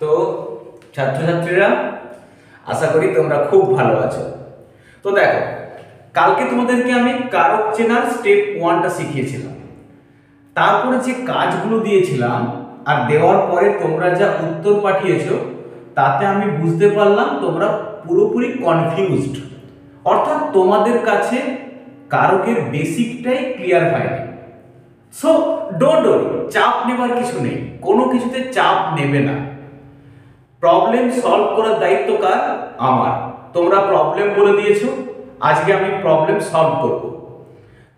তো ছাত্রছাত্রীরা আশা করি তোমরা খুব ভালো আছো। তো দেখো, কালকে তোমাদেরকে আমি কারক চেনার স্টেপ 1টা শিখিয়েছিলাম। তারপরে যে কাজগুলো দিয়েছিলাম আর দেওয়ার পরে তোমরা যা উত্তর পাঠিয়েছো তাতে আমি বুঝতে পারলাম তোমরা পুরোপুরি কনফিউজড, অর্থাৎ তোমাদের কাছে কারকের বেসিকটাই ক্লিয়ার হয়নি। সো ডোন্ট ওয়ারি, চাপ নেবার কিছু নেই, কোনো কিছুতে চাপ নেবে না। প্রবলেম সলভ করার দায়িত্ব কার? আমার। তোমরা প্রবলেম বলে দিয়েছো, আজকে আমি প্রবলেম সলভ করব।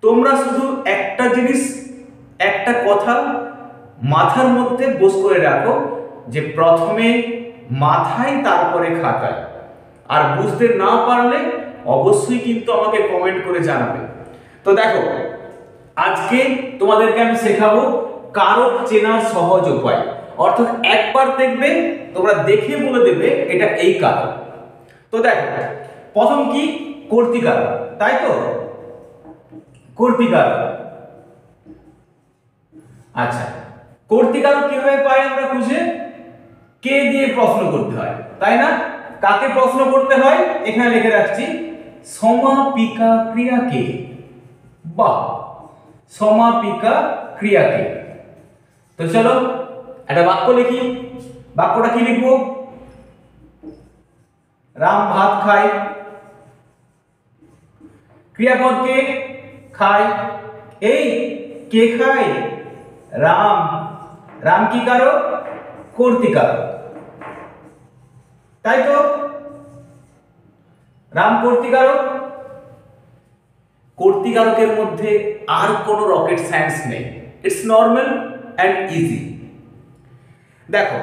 তোমরা শুধু একটা জিনিস, একটা কথা মাথার মধ্যে বস করে রাখো যে প্রথমে মাথায় তারপরে খাতায়। আর বুঝতে না পারলে অবশ্যই কিন্তু আমাকে কমেন্ট করে জানাবে। তো দেখো, আজকে তোমাদেরকে আমি শেখাবো কারক চেনার সহজ উপায়, অর্থাৎ একবার দেখবে তোমরা দেখে বলে দেবে এটা এই কারক। তো দেখো, প্রথম কি? কর্তৃকারক, তাই তো? কর্তৃকারক। আচ্ছা, কর্তৃকারক কিভাবে পাই আমরা খুঁজে? কে দিয়ে প্রশ্ন করতে হয়, তাই না? কাকে প্রশ্ন করতে হয়? এখানে লিখে রাখছি, সমাপিকা ক্রিয়াকে। বাহ, সমাপিকা ক্রিয়াকে। তো চলো একটা বাক্য লিখি। বাক্যটা কি লিখবো? রাম ভাত খায়। ক্রিয়াপদ কে? খায়। এই কে খায়? রাম। রাম কি কারক? কর্তৃকারক, তাই তো? রাম কর্তৃকারক। কর্তৃকারকের মধ্যে আর কোনো রকেট সায়েন্স নেই, ইটস নর্মাল অ্যান্ড ইজি। দেখো,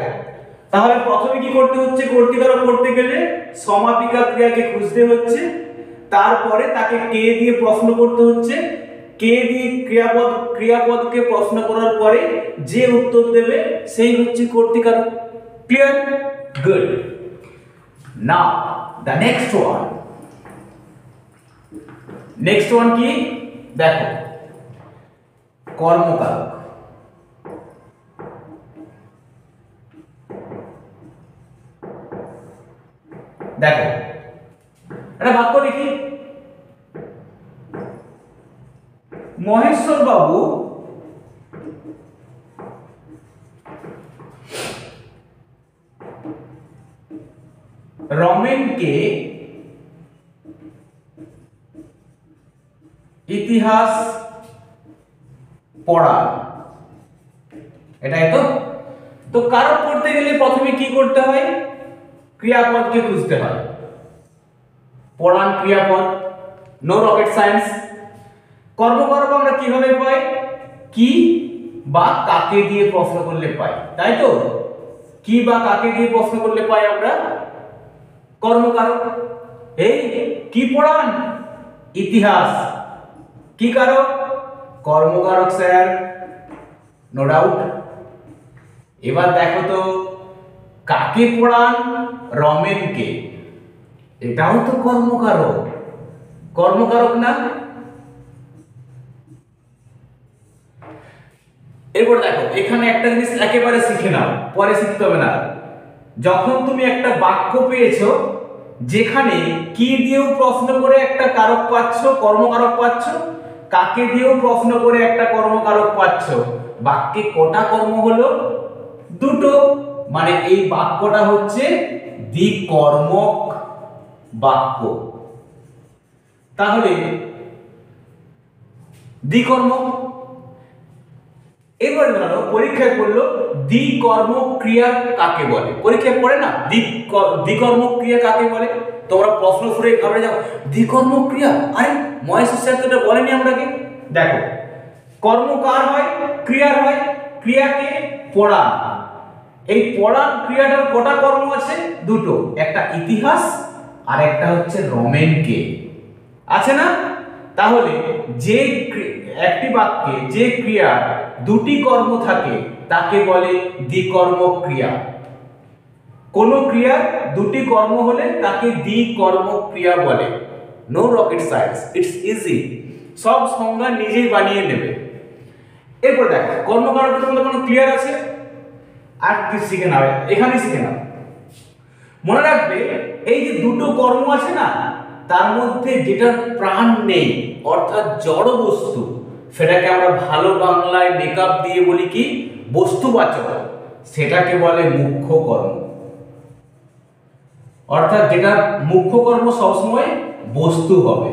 তাহলে প্রথমে কি করতে হচ্ছে? কর্তৃকারক করতে গেলে সমাপিকা ক্রিয়াকে খুঁজতে হচ্ছে, তারপরে তাকে কে দিয়ে প্রশ্ন করতে হচ্ছে, কে দিয়ে ক্রিয়াপদকে প্রশ্ন করার পরে যে উত্তর দেবে সেই হচ্ছে কর্তৃকারক। Clear? Good. Now the next one. Next one কি? দেখো, কর্মকারক। দেখো, একটা বাক্য লিখি। মহেশ্বর বাবু রমেনকে ইতিহাস পড়ান। এটাই তো? তো কারক করতে গেলে প্রথমে কি করতে হয়? ক্রিয়াপদকে খুঁজতে হয়। পড়ান ক্রিয়াপদ, নো রকেট সায়েন্স। কর্মকারক আমরা কিভাবে পাই? কি বা কাকে দিয়ে প্রশ্ন করলে পাই, তাই তো? কি বা কাকে দিয়ে প্রশ্ন করলে পাই আমরা কর্মকারক। এই কি পড়ান? ইতিহাস। কি কারক? কর্মকারক স্যার, নো ডাউট। এবার দেখো তো, কাকে পড়ান? রমেনকে। এটাও তো কর্মকারক, কর্মকারক না? এরপর দেখো, এখানে একটা জিনিস একেবারে শিখে নাও, পরে শিখতে হবে না। যখন তুমি একটা বাক্য পেয়েছো যেখানে কি দিয়েও প্রশ্ন করে একটা কারক পাচ্ছ, কর্মকারক পাচ্ছ, কাকে দিয়েও প্রশ্ন করে একটা কর্মকারক পাচ্ছ, বাক্যে কটা কর্ম হলো? দুটো। মানে এই বাক্যটা হচ্ছে দ্বিকর্মক বাক্য। তাহলে দ্বিকর্মক। এবার ধরো পরীক্ষায় পড়লো দ্বিকর্মক ক্রিয়া কাকে বলে। পরীক্ষায় পড়ে না দ্বিকর্মক ক্রিয়া কাকে বলে? তোমরা প্রশ্ন শুনে ঘাবড়ে যাও, দ্বিকর্মক ক্রিয়া? আরে মহেশ্বর স্যার তো এটা বলেনি আমরাকে। দেখো, কর্ম কার হয়? ক্রিয়ার হয়। ক্রিয়াকে পড়ান। এই পড়ান ক্রিয়াটার কটা কর্ম আছে? দুটো, একটা ইতিহাস আর একটা হচ্ছে রমেনকে, আছে না? তাহলে যে একটি বাক্যে যে ক্রিয়া দুটি কর্ম থাকে তাকে বলে দ্বিকর্মক ক্রিয়া। কোন ক্রিয়া দুটি কর্ম হলে তাকে দ্বিকর্মক ক্রিয়া বলে। No rocket science, it's easy. সব সংজ্ঞা নিজেই বানিয়ে নেবে। এরপর দেখো, কর্মকারকের মধ্যে কোনো ক্লিয়ার আছে? আর কি শিখে নাও, এখানেই শিখে নাও। মনে রাখবে এই যে দুটো কর্ম আছে না, তার মধ্যে যেটার প্রাণ নেই অর্থাৎ জড় বস্তু, সেটাকে আমরা ভালো বাংলায় মেকআপ দিয়ে বলি কি বস্তুবাচক, সেটাকে বলে মুখ্য কর্ম। অর্থাৎ যেটা মুখ্য কর্ম সবসময় বস্তু হবে,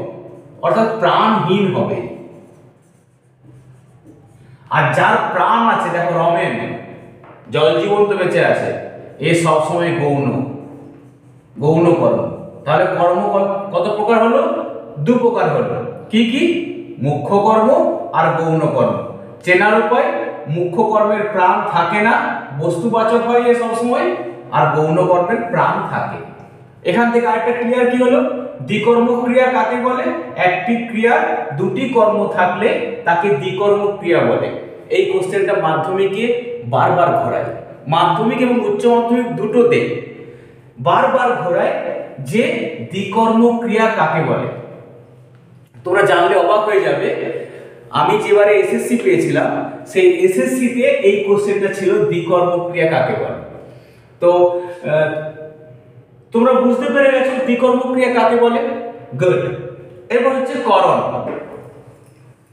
অর্থাৎ প্রাণহীন হবে। আর যার প্রাণ আছে, দেখো রমেন জল জীবন্ত বেঁচে আছে, এ সবসময় গৌণ, গৌণ কর্ম। তাহলে কর্ম কত প্রকার হলো? দু প্রকার হলো। কি কি? মুখ্য কর্ম আর গৌণ কর্ম। চেনার উপায়, মুখ্য কর্মের প্রাণ থাকে না, বস্তুবাচক হয় এ সবসময়, আর গৌণ কর্মের প্রাণ থাকে। এখান থেকে আরেকটা ক্রিয়ার কি হলো? দ্বিকর্ম ক্রিয়া কাকে বলে? একটি ক্রিয়ার দুটি কর্ম থাকলে তাকে দ্বিকর্ম ক্রিয়া বলে। এই কোশ্চেনটা মাধ্যমিকে বারবার ঘোরায়, মাধ্যমিক এবং উচ্চ মাধ্যমিক দুটোতে বারবার ঘোরায় যে দ্বিকর্ম ক্রিয়া কাকে বলে। তোমরা জানলে অবাক হয়ে যাবে, আমি যেবারে এসএসসি পেয়েছিলাম সেই এসএসসিতে এই কোশ্চেনটা ছিল দ্বিকর্ম ক্রিয়া কাকে বলে। তো তোমরা বুঝতে পেরে গেছো দ্বিকর্ম ক্রিয়া কাকে বলে। গুড। এরপর হচ্ছে করণ।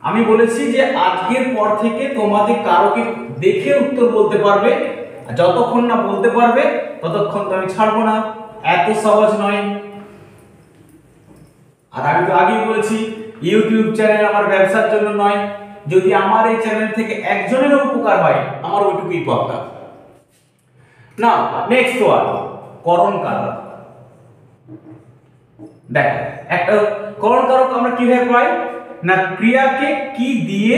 আমি বলেছি যে আজকের পর থেকে তোমাদের কারোকে দেখে উত্তর বলতে পারবে, যতক্ষণ না বলতে পারবে ততক্ষণ তো আমি ছাড়বো না, এত সহজ নয়। আর আমি তো আগেই বলেছি ইউটিউব চ্যানেল আমার ব্যবসার জন্য নয়, যদি আমার এই চ্যানেল থেকে একজনের উপকার হয় আমার ওইটুকুই পাওনা। না, নেক্সট ওয়ান, করণ কারক। দেখো একটা করণ কারক আমরা কিভাবে পাই না, ক্রিয়াকে কি দিয়ে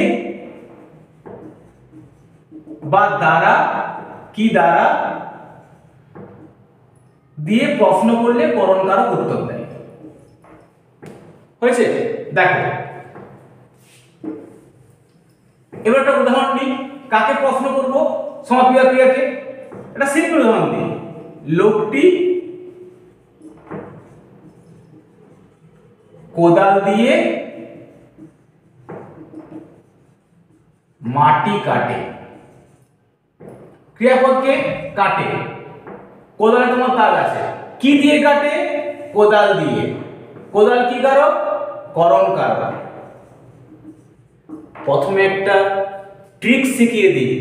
বা দ্বারা, কি দ্বারা দিয়ে প্রশ্ন করলে করণ কারক উত্তর দেয়। হয়েছে? দেখো এবার একটা উদাহরণ নিই, কাকে প্রশ্ন করব? সমাপিকা ক্রিয়াকে। এটা সিম্পল উদাহরণ দিই, লোকটি কোদাল দিয়ে মাটি কাটে। ক্রিয়াপদকে কাটে, কোদালে তোমার তাল আছে, কি দিয়ে কাটে? কোদাল দিয়ে। কোদাল কি কারক? করণ কারক। প্রথমে একটা ট্রিক শিখিয়ে দিই,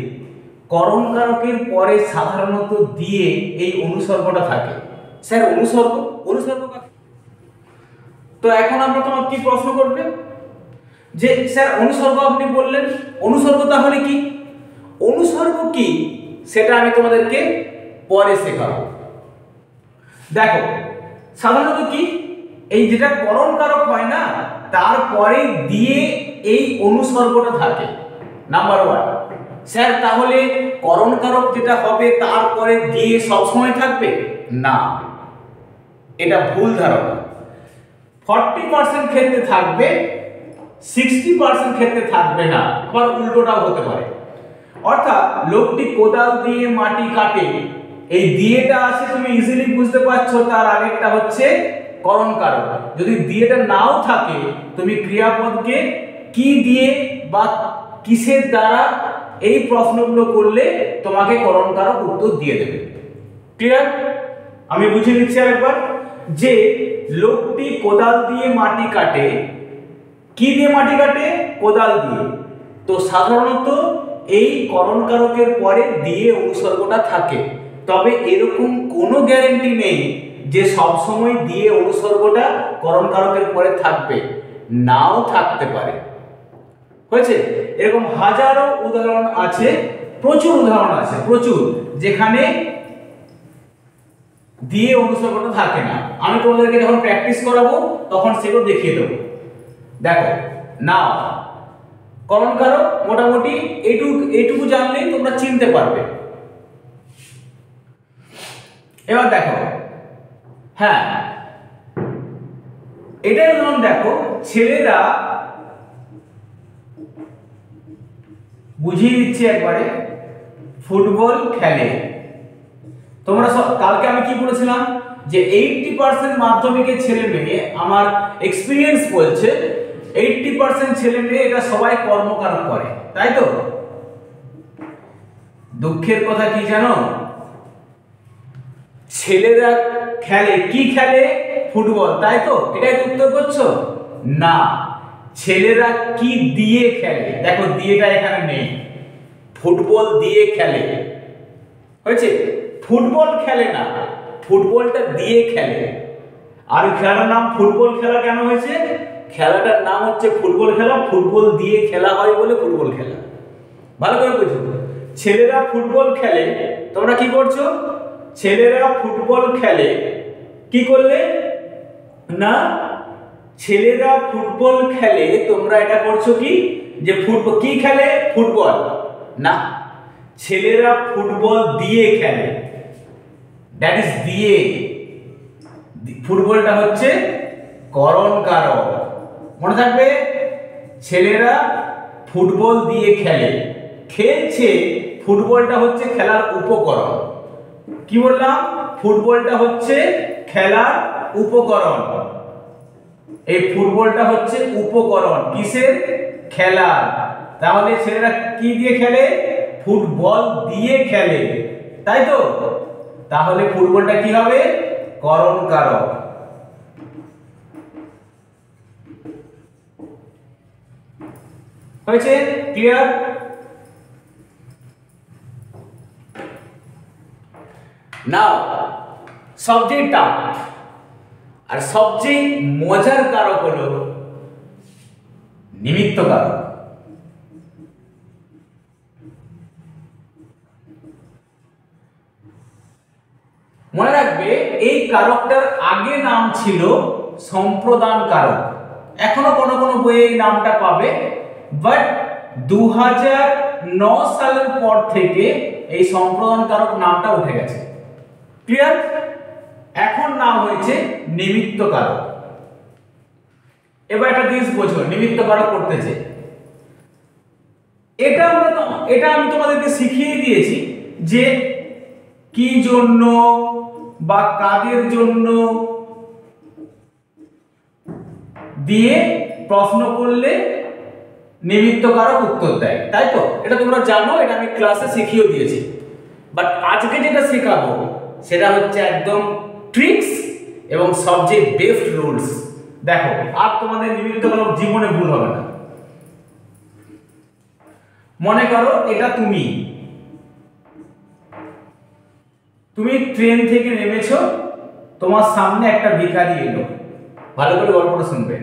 করণ কারকের পরে সাধারণত দিয়ে এই অনুসর্গটা থাকে। স্যার অনুসর্গ, অনুসর্গ তো এখন আমরা তোমাকে কি প্রশ্ন করবে যে স্যার অনুসর্গ আপনি বললেন, অনুসর্গ তাহলে কি? অনুসর্গ কি সেটা আমি তোমাদেরকে পরে শেখাবো। দেখো সাধারণত কি, এই যেটা করণ কারক হয় না তারপরে দিয়ে এই অনুসর্গটা থাকে। নাম্বার ওয়ান, স্যার তাহলে করণ কারক যেটা হবে তারপরে দিয়ে সবসময় থাকবে না, এটা ভুল ধারণা। 40% ক্ষেত্রে থাকবে, 60% ক্ষেত্রে থাকবে না, আবার উল্টোটাও হতে পারে। অর্থাৎ লোকটি কোদাল দিয়ে মাটি কাটে, এই দিয়েটা আছে তুমি ইজিলি বুঝতে পারছো, তার আগেরটা হচ্ছে করণ কারক। যদি দিয়েটা নাও থাকে তুমি ক্রিয়াপদকে কি দিয়ে বা কিসের দ্বারা এই প্রশ্নগুলো করলে তোমাকে করণ কারক উত্তর দিয়ে দেবে। ক্লিয়ার? আমি বুঝিয়ে দিচ্ছি আরেকবার, যে লোকটি কোদাল দিয়ে মাটি কাটে, কি দিয়ে মাটি কাটে? কোদাল দিয়ে। তো সাধারণত এই করণ কারকের পরে দিয়ে অনুসর্গটা থাকে, তবে এরকম কোনো গ্যারান্টি নেই যে সব সময় দিয়ে অনুসর্গটা করণ কারকের পরে থাকবে, নাও থাকতে পারে। হয়েছে? এরকম হাজারো উদাহরণ আছে, প্রচুর উদাহরণ আছে, প্রচুর, যেখানে দিয়ে অনুসর্গটা থাকে না। আমি তোমাদেরকে যখন প্র্যাকটিস করাবো তখন সেগুলো দেখিয়ে দেবো। দেখো নাও করণ কারক মোটামুটি এটুকু জানলেই তোমরা চিনতে পারবে। এবার দেখো, হ্যাঁ এটাই উদাহরণ দেখো, ছেলেরা, বুঝিয়ে দিচ্ছি একবারে, ফুটবল খেলে। তোমরা সব কালকে আমি কি বলেছিলাম যে 80% মাধ্যমিকের ছেলে মেয়ে, আমার এক্সপিরিয়েন্স বলছে 80% ছেলে মেয়ে এটা সবাই কর্মকারক করে, তাই তো? দুঃখের কথা কি জানো, ছেলেরা খেলে কি, খেলে ফুটবল, তাই তো? এটাই তো উত্তর করছো না। ছেলেরা কি দিয়ে খেলে, দেখো দিয়েটা এখানে নেই, ফুটবল দিয়ে খেলে, হয়েছে? ফুটবল খেলে না, ফুটবলটা দিয়ে খেলে। আর খেলার নাম ফুটবল খেলা কেন হয়েছে? খেলাটার নাম হচ্ছে ফুটবল খেলা, ফুটবল দিয়ে খেলা হয় বলে ফুটবল খেলা। ভালো করে বুঝো, ছেলেরা ফুটবল খেলে, তোমরা কি করছো? ছেলেরা ফুটবল খেলে, কি করলে না, ছেলেরা ফুটবল খেলে, তোমরা এটা করছো কি, যে ফুটবল কি খেলে, ফুটবল না, ছেলেরা ফুটবল দিয়ে খেলে, দ্যাট ইজ দিয়ে। ফুটবলটা হচ্ছে করণ কারক, মনে থাকবে। ছেলেরা ফুটবল দিয়ে খেলে, খেলছে, ফুটবলটা হচ্ছে খেলার উপকরণ। কি বললাম? ফুটবলটা হচ্ছে খেলার উপকরণ। এই ফুটবলটা হচ্ছে উপকরণ কিসের? খেলার। তাহলে ছেলেরা কি দিয়ে খেলে? ফুটবল দিয়ে খেলে, তাই তো? তাহলে ফুটবলটা কি হবে? করণ কারক। হয়েছে? ক্লিয়ার? নাও সবচেয়ে টাফ আর সবচেয়ে মজার কারক হলো নিমিত্ত কারক। মনে রাখবে এই কারকটার আগে নাম ছিল সম্প্রদান কারক। এখনো কোনো কোনো বইয়ে এই নামটা পাবে, বাট 2009 সালের পর থেকে এই সম্প্রদান কারক নামটা উঠে গেছে। ক্লিয়ার? এখন নাম হয়েছে নিমিত্ত কারক। এবার একটা জিনিস বোঝো, নিমিত্ত কারক করতেছে, এটা আমি তোমাদেরকে শিখিয়ে দিয়েছি যে কি জন্য বা কাদের জন্য দিয়ে প্রশ্ন করলে নিমিত্ত কারক উত্তর দেয়, তাই তো? এটা তোমরা জানো, এটা আমি ক্লাসে শিখিয়ে দিয়েছি। বাট আজকে যেটা শেখাবো সেটা হচ্ছে একদম ট্রিক্স এবং সবচেয়ে বেস্ট রুলস। দেখো, আর তোমাদের নিমিত্ত কারক জীবনে ভুল হবে না। মনে করো এটা তুমি ট্রেন থেকে নেমেছো, তোমার সামনে একটা ভিখারি এলো। ভালো করে গল্পটা শুনবে।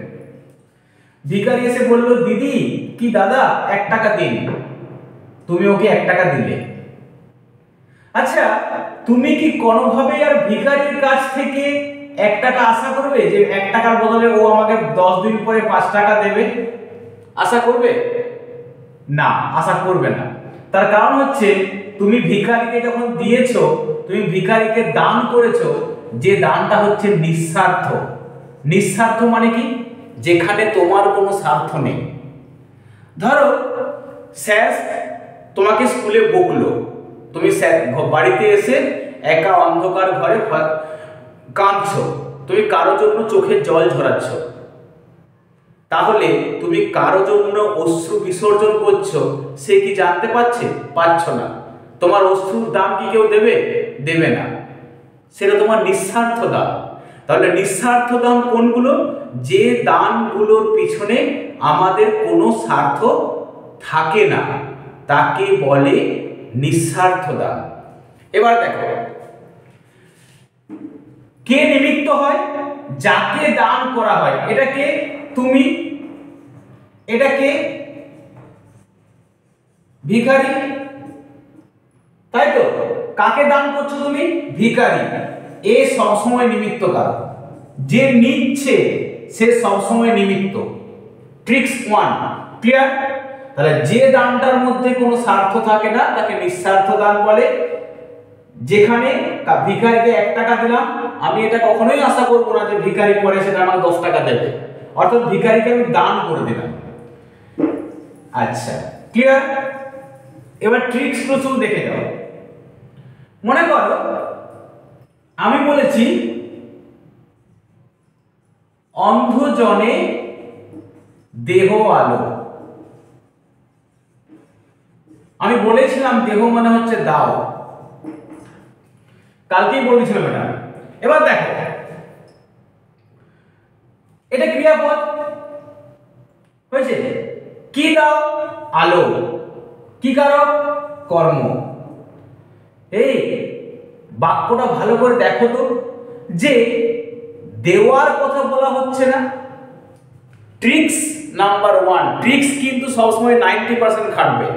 ভিখারি এসে বলল, দিদি কি দাদা 1 টাকা দিন। তুমি ওকে 1 টাকা দিলে। আচ্ছা, তুমি কি কোনোভাবেই আর ভিখারির কাছ থেকে 1 টাকা আশা করবে যে 1 টাকার বদলে ও আমাকে 10 দিন পরে 5 টাকা দেবে? আশা করবে না, আশা করবে না। তার কারণ হচ্ছে তুমি ভিখারিকে যখন দিয়েছো, তুমি ভিখারিকে দান করেছো, যে দানটা হচ্ছে নিঃস্বার্থ। নিঃস্বার্থ মানে কি? যেখানে তোমার কোনো স্বার্থ নেই। ধরো স্যার তোমাকে স্কুলে বকলো, তুমি বাড়িতে এসে একা অন্ধকার ঘরে কাঁদছো, তুমি কারো জন্য চোখের জল ঝরাচ্ছ, তাহলে তুমি কারো জন্য অশ্রু বিসর্জন করছো, সে কি জানতে পারছ না? তোমার অশ্রুর দাম কি কেউ দেবে? দেবে না। সেটা তোমার নিঃস্বার্থ দান। তাহলে নিঃস্বার্থ দান কোনগুলো? যে দানগুলোর পিছনে আমাদের কোনো স্বার্থ থাকে না, তাকে বলে নিঃস্বার্থ দান। এবার দেখো, কে নিমিত্ত হয়? যাকে দান করা হয়। এটাকে তুমি, এটাকে ভিখারি, তাই তো? কাকে দান করছো তুমি? ভিখারি। এ সবসময় নিমিত্ত কারক। যে নিচ্ছে সে সবসময় নিমিত্ত। Tricks 1 clear? তাহলে যে দানটার মধ্যে কোনো স্বার্থ থাকে না তাকে নিঃস্বার্থ দান বলে। যেখানে ভিখারিকে 1 টাকা দিলাম, আমি এটা কখনোই আশা করবো না যে ভিখারি পরে সেটা আমাকে 10 টাকা দেবে, অর্থাৎ ভিখারিকে আমি দান করে দিলাম। আচ্ছা, ক্লিয়ার? এবার ট্রিক্স প্রচুর দেখে যাও। মনে করো আমি বলেছি অন্ধজনে দেহ আলো। আমি বলেছিলাম দেহ মানে হচ্ছে দাও, কালকেই বলেছিলাম এটা। এবার দেখো এটা ক্রিয়াপদ হয়েছে, কি দাও? আলো। কি কারক? কর্ম। এই বাক্যটা ভালো করে দেখো তো, যে দেওয়ার কথা বলা হচ্ছে না। ট্রিক্স নাম্বার 1, ট্রিক্স কিন্তু সবসময় 90% খাটবে।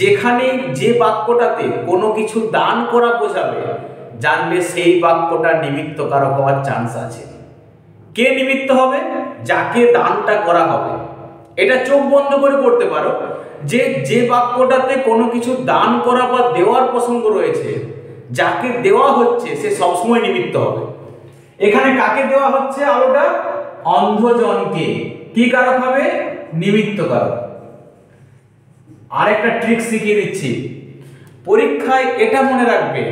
যেখানে যে বাক্যটাতে কোনো কিছু দান করা বোঝাবে, জানবে সেই বাক্যটা নিমিত্ত কারক হওয়ার চান্স আছে। কে নিমিত্ত হবে? যাকে দানটা করা হবে। এটা চোখ বন্ধ করে করতে পারো, যে যে বাক্যটাতে কোনো কিছু দান করা বা দেওয়ার প্রসঙ্গ রয়েছে, যাকে দেওয়া হচ্ছে সে সবসময় নিমিত্ত হবে। এখানে কাকে দেওয়া হচ্ছে আলোটা? অন্ধজনকে। কি কারক হবে? নিমিত্ত কারক। আরেকটা ট্রিক শিখিয়ে দিচ্ছি, পরীক্ষায় এটা মনে রাখবে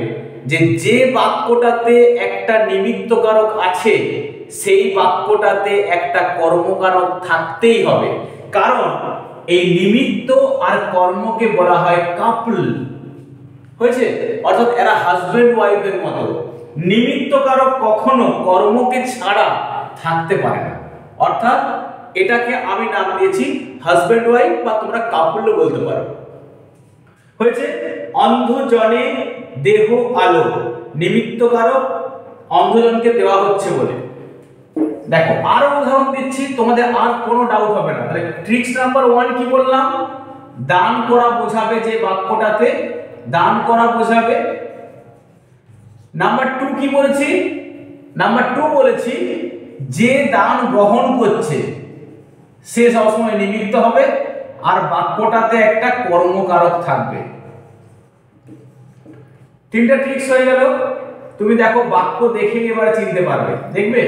যে যে বাক্যটাতে একটা নিমিত্ত কারক আছে সেই বাক্যটাতে একটা কর্মকারক থাকতেই হবে। কারণ এই নিমিত্ত আর কর্মকে বলা হয় কাপল, হয়েছে? অর্থাৎ এরা হাজবেন্ড ওয়াইফের মতো। নিমিত্ত কারক কখনো কর্মকে ছাড়া থাকতে পারে না। অর্থাৎ এটাকে আমি নাম দিয়েছি হাজবেন্ড ওয়াইফ, বা তোমরা কাপল বলতে পারো। হয়েছে? অন্ধজনে দেহ আলো, নিমিত্ত কারক অন্ধজনকে দেওয়া হচ্ছে বলে। দেখো আরো উদাহরণ দিচ্ছি, তোমাদের আর কোনো ডাউট হবে না। তাহলে ট্রিক্স নাম্বার 1 কি বললাম? দান করা বোঝাবে, যে বাক্যটাতে দান করা বোঝাবে। নাম্বার 2 কি বলেছি? নাম্বার 2 বলেছি যে দান গ্রহণ করছে সে সবসময় নিমিত্ত হবে, আর বাক্যটাতে একটা কর্মকারক থাকবে। তিনটা ট্রিক্স হয়ে গেল। তুমি দেখো বাক্য দেখে এবারে চিনতে পারবে, দেখবে।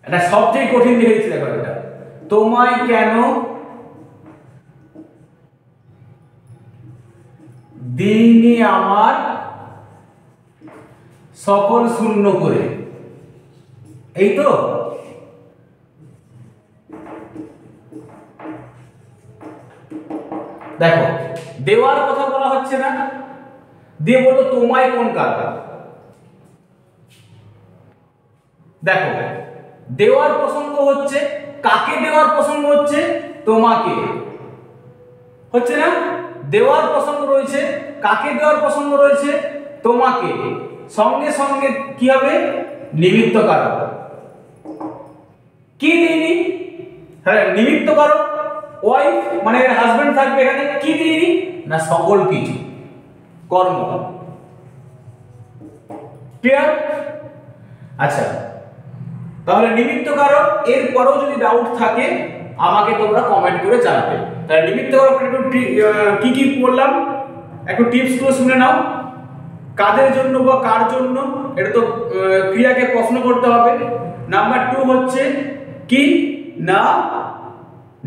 এটা সবচেয়ে কঠিন লিখেছি, দেখো এটা, তোমায় কেন দিইনি আমার সকল শূন্য করে, এই তো। দেখো দেওয়ার কথা বলা হচ্ছে না, দিয়ে বলো তোমায় কোন কারণ। দেখো দেওয়ার প্রসঙ্গ হচ্ছে, কাকে দেওয়ার প্রসঙ্গ হচ্ছে? তোমাকে, হচ্ছে না? দেওয়ার প্রসঙ্গ রয়েছে, কাকে দেওয়ার প্রসঙ্গ রয়েছে? তোমাকে। সঙ্গে সঙ্গে কি হবে? নিমিত্ত কারক। কি দিইনি? হ্যাঁ নিমিত্ত কারক, ওয়াইফ মানে হাজবেন্ড থাকবে এখানে। কি দিইনি? না সকল কিছু, কর্ম। ক্লিয়ার? আচ্ছা, তাহলে নিমিত্ত কারক এর পরেও যদি ডাউট থাকে আমাকে তোমরা কমেন্ট করে জানাবে। তাহলে নিমিত্ত কারক একটু কি কি বললাম একটু টিপস গুলো শুনে নাও। কাদের জন্য বা কার জন্য, এটা তো ক্রিয়াকে প্রশ্ন করতে হবে। নাম্বার 2 হচ্ছে কি না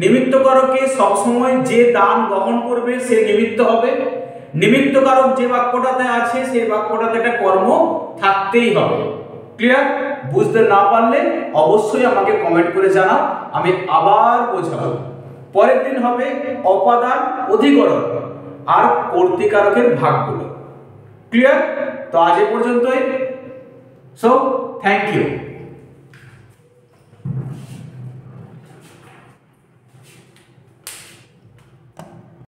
নিমিত্ত কারকে সবসময় যে দান গ্রহণ করবে সে নিমিত্ত হবে। নিমিত্ত কারক যে বাক্যটাতে আছে সেই বাক্যটাতে একটা কর্ম থাকতেই হবে। ক্লিয়ার? বুঝতে না পারলে অবশ্যই আমাকে কমেন্ট করে জানাও, আমি আবার বোঝাবো। পরের দিন হবে অপাদান, অধিকরণ আর কর্তৃকারকের ভাগগুলো। ক্লিয়ার? তো আজ এ পর্যন্তই। So thank you.